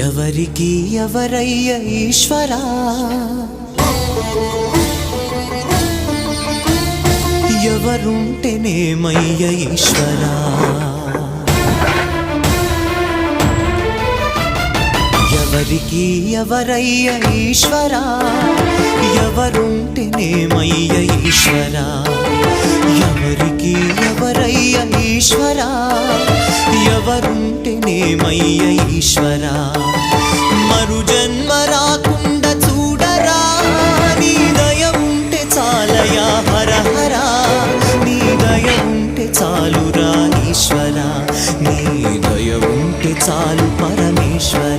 ఎవరికి ఎవరయ్య ఈశ్వరా ఎవరుంటేనేమయ్య ఈశ్వరా ఎవరికి ఎవరయ్య ఈశ్వరా ఎవరుంటేనేమయ్య ఈశ్వరా ఎవరికి ఎవరయ్య ఈశ్వరా ఎవరుంటేనేమయ్య ఈశ్వరా మరు జన్మ రాకుండా చూడరా నీ దయ ఉంటే చాలయా హర హర నీ దయ ఉంటే చాలురా ఈశ్వరా నీ దయ ఉంటే చాలు పరమేశ్వర